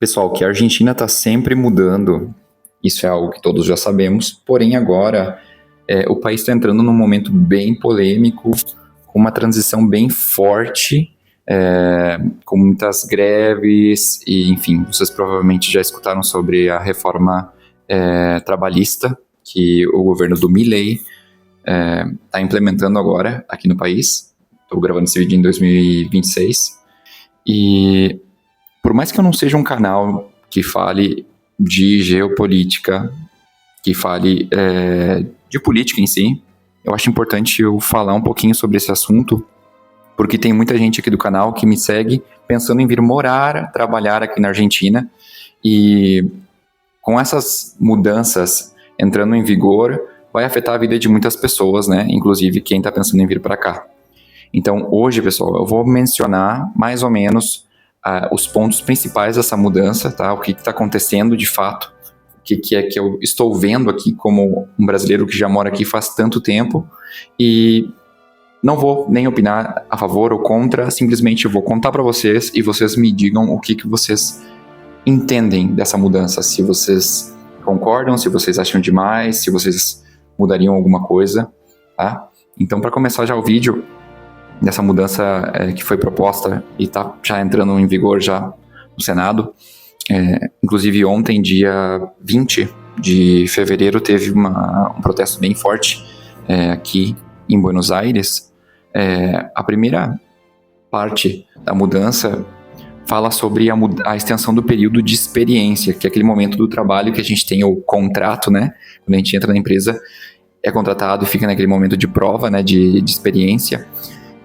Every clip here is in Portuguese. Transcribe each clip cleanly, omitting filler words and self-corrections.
Pessoal, que a Argentina está sempre mudando, isso é algo que todos já sabemos, porém agora o país está entrando num momento bem polêmico, com uma transição bem forte, com muitas greves, e enfim, vocês provavelmente já escutaram sobre a reforma trabalhista que o governo do Milei está implementando agora aqui no país. Estou gravando esse vídeo em 2026, e por mais que eu não seja um canal que fale de geopolítica, que fale de política em si, eu acho importante eu falar um pouquinho sobre esse assunto, porque tem muita gente aqui do canal que me segue pensando em vir morar, trabalhar aqui na Argentina, e com essas mudanças entrando em vigor, vai afetar a vida de muitas pessoas, né? Inclusive quem está pensando em vir para cá. Então, hoje, pessoal, eu vou mencionar mais ou menos os pontos principais dessa mudança, tá? O que está acontecendo de fato, o que é que eu estou vendo aqui como um brasileiro que já mora aqui faz tanto tempo, e não vou nem opinar a favor ou contra, simplesmente eu vou contar para vocês e vocês me digam o que vocês entendem dessa mudança, se vocês concordam, se vocês acham demais, se vocês mudariam alguma coisa, tá? Então, para começar já o vídeo dessa mudança que foi proposta e está já entrando em vigor já no Senado. Inclusive ontem, dia 20 de fevereiro, teve um protesto bem forte aqui em Buenos Aires. A primeira parte da mudança fala sobre a extensão do período de experiência, que é aquele momento do trabalho que a gente tem o contrato, né? Quando a gente entra na empresa, é contratado e fica naquele momento de prova, né, de experiência.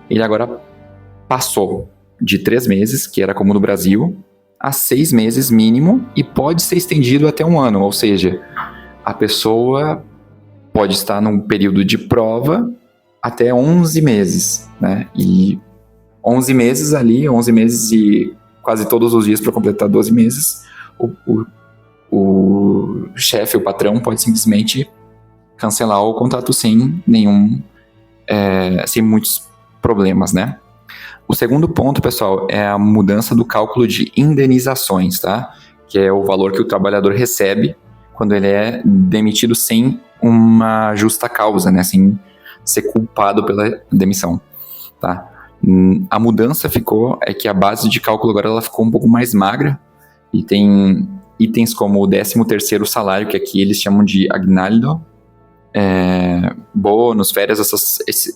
Ele agora passou de 3 meses, que era como no Brasil, a 6 meses mínimo, e pode ser estendido até 1 ano, ou seja, a pessoa pode estar num período de prova até 11 meses, né? E 11 meses ali, 11 meses e quase todos os dias para completar 12 meses, o chefe, o patrão, pode simplesmente cancelar o contrato sem muitos problemas, né? O segundo ponto, pessoal, é a mudança do cálculo de indenizações, tá? Que é o valor que o trabalhador recebe quando ele é demitido sem uma justa causa, né? Sem ser culpado pela demissão, tá? A mudança é que a base de cálculo agora ela ficou um pouco mais magra e tem itens como o 13º salário, que aqui eles chamam de aguinaldo, bônus, férias,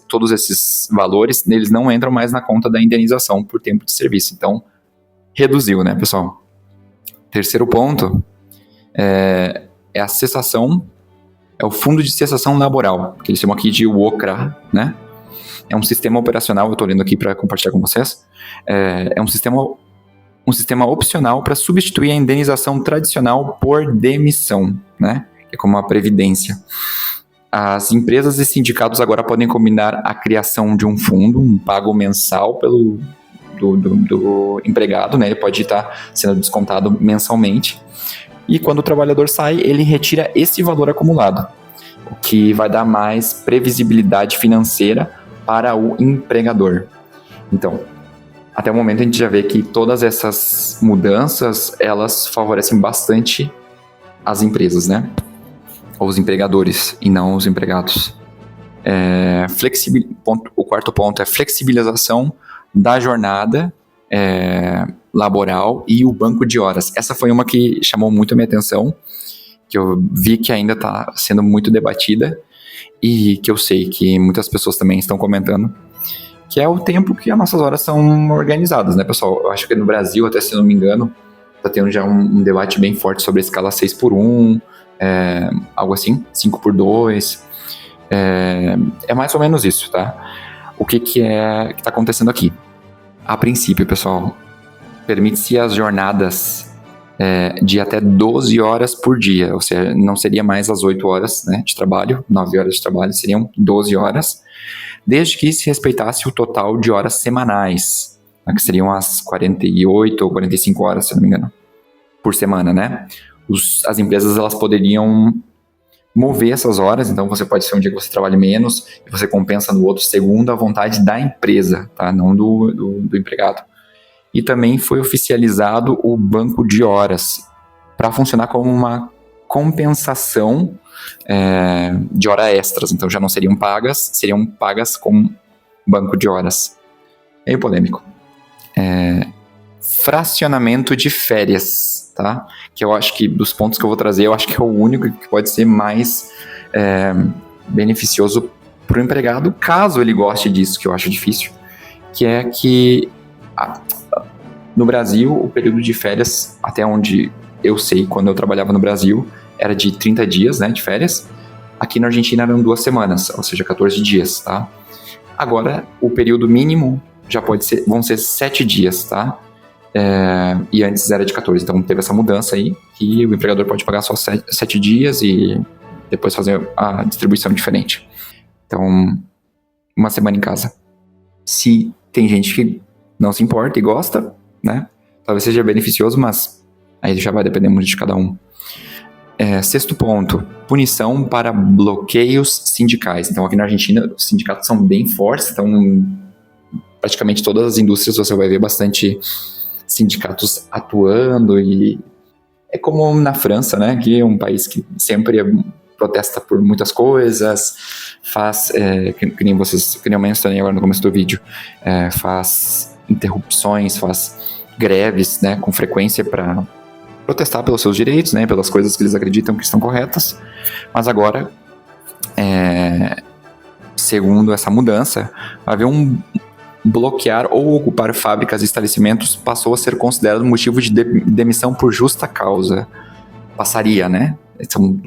todos esses valores, eles não entram mais na conta da indenização por tempo de serviço. Então, reduziu, né, pessoal? Terceiro ponto é a cessação, é o fundo de cessação laboral, que eles chamam aqui de WOCRA, né? É um sistema operacional, eu estou lendo aqui para compartilhar com vocês, é um sistema opcional para substituir a indenização tradicional por demissão, né? Que é como a previdência. As empresas e sindicatos agora podem combinar a criação de um fundo, um pago mensal do empregado, né? Ele pode estar sendo descontado mensalmente. E quando o trabalhador sai, ele retira esse valor acumulado, o que vai dar mais previsibilidade financeira para o empregador. Então, até o momento a gente já vê que todas essas mudanças, elas favorecem bastante as empresas, né? Ou os empregadores e não os empregados. O quarto ponto é flexibilização da jornada laboral e o banco de horas. Essa foi uma que chamou muito a minha atenção, que eu vi que ainda está sendo muito debatida e que eu sei que muitas pessoas também estão comentando, que é o tempo que as nossas horas são organizadas, né, pessoal? Eu acho que no Brasil, até se não me engano, está tendo já um debate bem forte sobre a escala 6x1, algo assim, 5x2, é mais ou menos isso, tá? O que está acontecendo aqui? A princípio, pessoal, permite-se as jornadas de até 12 horas por dia, ou seja, não seria mais as 8 horas, né, de trabalho, 9 horas de trabalho, seriam 12 horas, desde que se respeitasse o total de horas semanais, né, que seriam as 48 ou 45 horas, se não me engano, por semana, né? As empresas elas poderiam mover essas horas, então você pode ser um dia que você trabalhe menos e você compensa no outro segundo a vontade da empresa, tá? Não do empregado. e também foi oficializado o banco de horas para funcionar como uma compensação de horas extras. Então já não seriam pagas com banco de horas. Meio polêmico. Fracionamento de férias, tá? Que eu acho que dos pontos que eu vou trazer, eu acho que é o único que pode ser mais beneficioso para o empregado, caso ele goste disso, que eu acho difícil, que é que no Brasil, o período de férias, até onde eu sei, quando eu trabalhava no Brasil, era de 30 dias, né, de férias. Aqui na Argentina eram 2 semanas, ou seja, 14 dias, tá? Agora, o período mínimo vão ser 7 dias, tá? E antes era de 14, então teve essa mudança aí, que o empregador pode pagar só 7 dias e depois fazer a distribuição diferente. Então, 1 semana em casa. Se tem gente que não se importa e gosta, né? Talvez seja beneficioso, mas aí já vai depender muito de cada um. 6º ponto, punição para bloqueios sindicais. Então, aqui na Argentina, os sindicatos são bem fortes, então praticamente todas as indústrias você vai ver bastante sindicatos atuando, e é como na França, né? Que é um país que sempre protesta por muitas coisas, faz, que nem eu mencionei agora no começo do vídeo, faz interrupções, faz greves, né, com frequência para protestar pelos seus direitos, né, pelas coisas que eles acreditam que estão corretas. Mas agora, segundo essa mudança, vai haver bloquear ou ocupar fábricas e estabelecimentos passou a ser considerado motivo de demissão por justa causa. Passaria, né? Então,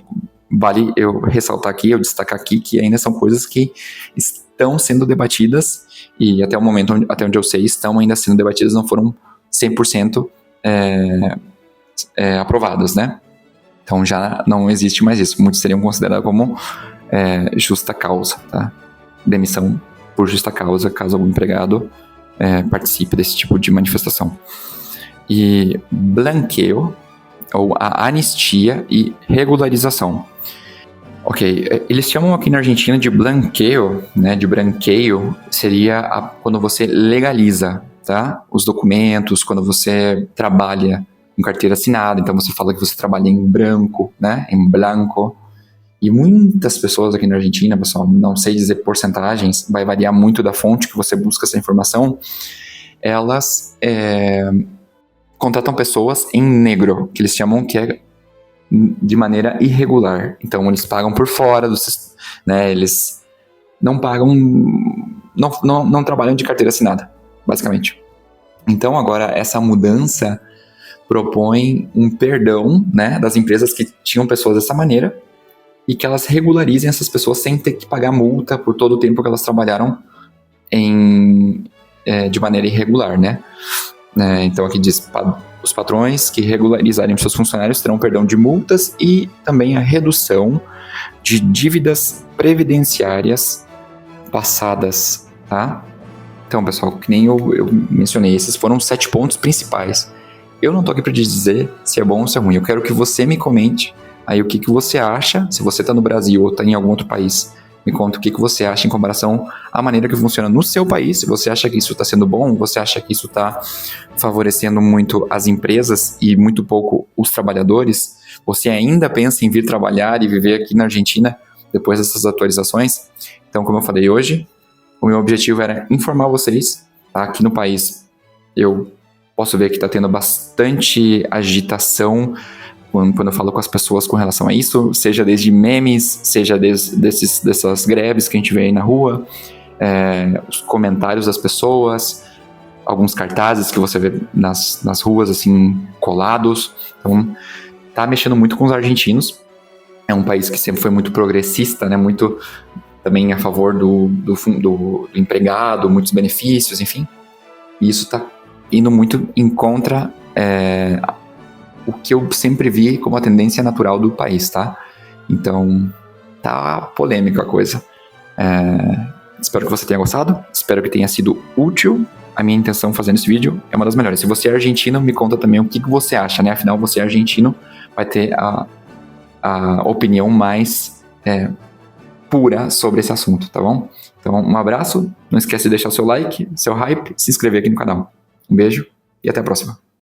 vale eu ressaltar aqui, eu destacar aqui que ainda são coisas que estão sendo debatidas e até o momento, até onde eu sei, estão ainda sendo debatidas, não foram 100% aprovadas, né? Então já não existe mais isso. Muitos seriam considerados como justa causa, tá? Demissão por justa causa, caso algum empregado participe desse tipo de manifestação. E blanqueio, ou a anistia e regularização. Ok, eles chamam aqui na Argentina de blanqueio, né, de branqueio, seria quando você legaliza, tá, os documentos, quando você trabalha com carteira assinada, então você fala que você trabalha em branco, né, em blanco, e muitas pessoas aqui na Argentina, pessoal, não sei dizer porcentagens, vai variar muito da fonte que você busca essa informação, elas contratam pessoas em negro, que eles chamam que é de maneira irregular. Então eles pagam por fora, né, eles não pagam, não trabalham de carteira assinada, basicamente. Então agora essa mudança propõe um perdão, né, das empresas que tinham pessoas dessa maneira e que elas regularizem essas pessoas sem ter que pagar multa por todo o tempo que elas trabalharam de maneira irregular, né? Então aqui diz, os patrões que regularizarem seus funcionários terão perdão de multas e também a redução de dívidas previdenciárias passadas, tá? Então, pessoal, que nem eu mencionei, esses foram os 7 pontos principais. Eu não tô aqui para dizer se é bom ou se é ruim, eu quero que você me comente aí o que você acha, se você tá no Brasil ou tá em algum outro país, me conta o que você acha em comparação à maneira que funciona no seu país. Se você acha que isso está sendo bom, você acha que isso está favorecendo muito as empresas e muito pouco os trabalhadores, você ainda pensa em vir trabalhar e viver aqui na Argentina depois dessas atualizações? Então, como eu falei hoje, o meu objetivo era informar vocês, tá? Aqui no país eu posso ver que está tendo bastante agitação quando eu falo com as pessoas com relação a isso, seja desde memes, seja dessas greves que a gente vê aí na rua, os comentários das pessoas, alguns cartazes que você vê nas ruas, assim, colados. Então, tá mexendo muito com os argentinos. É um país que sempre foi muito progressista, né, muito também a favor do empregado, muitos benefícios, enfim. E isso tá indo muito em contra o que eu sempre vi como a tendência natural do país, tá? Então, tá polêmica a coisa. Espero que você tenha gostado, espero que tenha sido útil. A minha intenção fazendo esse vídeo é uma das melhores. Se você é argentino, me conta também o que você acha, né? Afinal, você é argentino, vai ter a opinião mais pura sobre esse assunto, tá bom? Então, um abraço, não esquece de deixar o seu like, seu hype, se inscrever aqui no canal. Um beijo e até a próxima.